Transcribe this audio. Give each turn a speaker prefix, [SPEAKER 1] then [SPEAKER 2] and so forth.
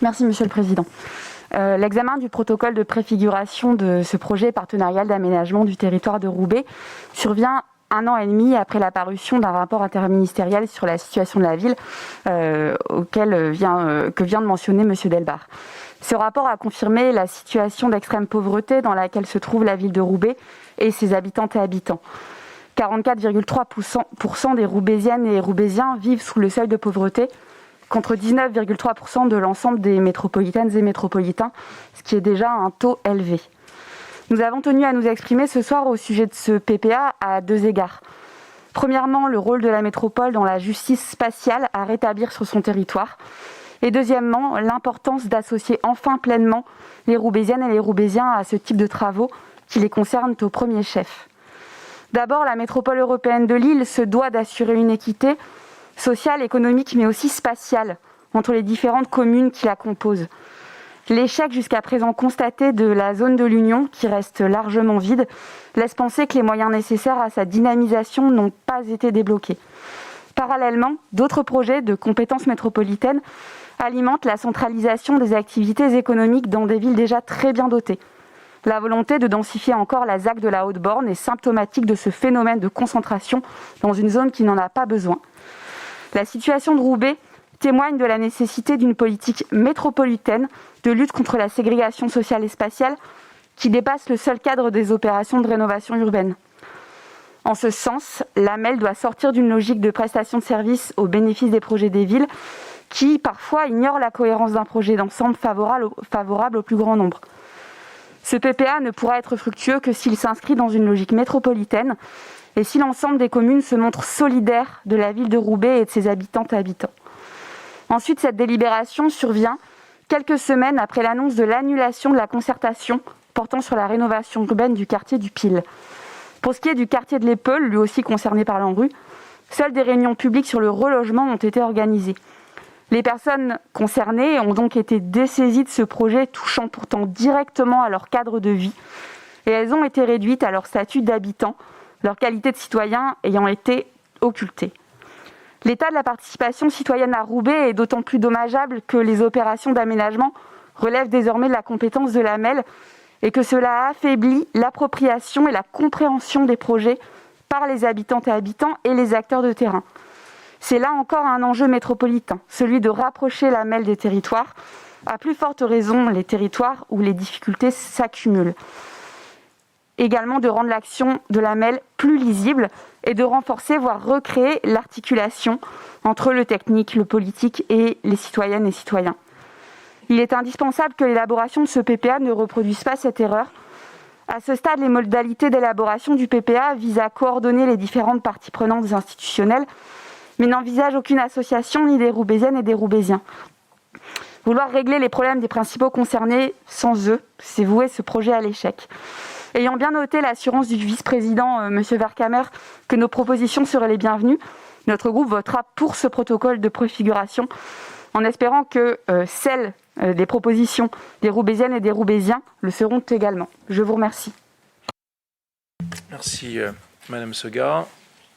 [SPEAKER 1] Merci, Monsieur le Président. L'examen du protocole de préfiguration de ce projet partenarial d'aménagement du territoire de Roubaix survient 1 an et demi après la parution d'un rapport interministériel sur la situation de la ville que vient de mentionner M. Delbar. Ce rapport a confirmé la situation d'extrême pauvreté dans laquelle se trouve la ville de Roubaix et ses habitantes et habitants. 44,3% des Roubaisiennes et Roubaisiens vivent sous le seuil de pauvreté, contre 19,3% de l'ensemble des métropolitaines et métropolitains, ce qui est déjà un taux élevé. Nous avons tenu à nous exprimer ce soir au sujet de ce PPA à 2 égards. Premièrement, le rôle de la métropole dans la justice spatiale à rétablir sur son territoire. Et deuxièmement, l'importance d'associer enfin pleinement les Roubaisiennes et les Roubaisiens à ce type de travaux qui les concernent au premier chef. D'abord, la métropole européenne de Lille se doit d'assurer une équité sociale, économique, mais aussi spatiale entre les différentes communes qui la composent. L'échec jusqu'à présent constaté de la zone de l'Union, qui reste largement vide, laisse penser que les moyens nécessaires à sa dynamisation n'ont pas été débloqués. Parallèlement, d'autres projets de compétences métropolitaines alimentent la centralisation des activités économiques dans des villes déjà très bien dotées. La volonté de densifier encore la ZAC de la Haute-Borne est symptomatique de ce phénomène de concentration dans une zone qui n'en a pas besoin. La situation de Roubaix témoigne de la nécessité d'une politique métropolitaine de lutte contre la ségrégation sociale et spatiale qui dépasse le seul cadre des opérations de rénovation urbaine. En ce sens, l'AMEL doit sortir d'une logique de prestation de services au bénéfice des projets des villes qui, parfois, ignorent la cohérence d'un projet d'ensemble favorable au plus grand nombre. Ce PPA ne pourra être fructueux que s'il s'inscrit dans une logique métropolitaine et si l'ensemble des communes se montrent solidaires de la ville de Roubaix et de ses habitantes et habitants. Ensuite, cette délibération survient quelques semaines après l'annonce de l'annulation de la concertation portant sur la rénovation urbaine du quartier du Pile. Pour ce qui est du quartier de l'Épeule, lui aussi concerné par l'ANRU, seules des réunions publiques sur le relogement ont été organisées. Les personnes concernées ont donc été dessaisies de ce projet touchant pourtant directement à leur cadre de vie et elles ont été réduites à leur statut d'habitant, leur qualité de citoyen ayant été occultée. L'état de la participation citoyenne à Roubaix est d'autant plus dommageable que les opérations d'aménagement relèvent désormais de la compétence de l'AMEL et que cela affaiblit l'appropriation et la compréhension des projets par les habitantes et habitants et les acteurs de terrain. C'est là encore un enjeu métropolitain, celui de rapprocher l'AMEL des territoires, à plus forte raison les territoires où les difficultés s'accumulent. Également de rendre l'action de l'AMEL plus lisible et de renforcer, voire recréer l'articulation entre le technique, le politique et les citoyennes et citoyens. Il est indispensable que l'élaboration de ce PPA ne reproduise pas cette erreur. À ce stade, les modalités d'élaboration du PPA visent à coordonner les différentes parties prenantes institutionnelles, mais n'envisagent aucune association ni des Roubaisiennes et des Roubaisiens. Vouloir régler les problèmes des principaux concernés sans eux, c'est vouer ce projet à l'échec. Ayant bien noté l'assurance du vice-président M. Vercamer que nos propositions seraient les bienvenues, notre groupe votera pour ce protocole de préfiguration en espérant que celles des propositions des Roubaisiennes et des Roubaisiens le seront également. Je vous remercie.
[SPEAKER 2] Merci Madame Segar.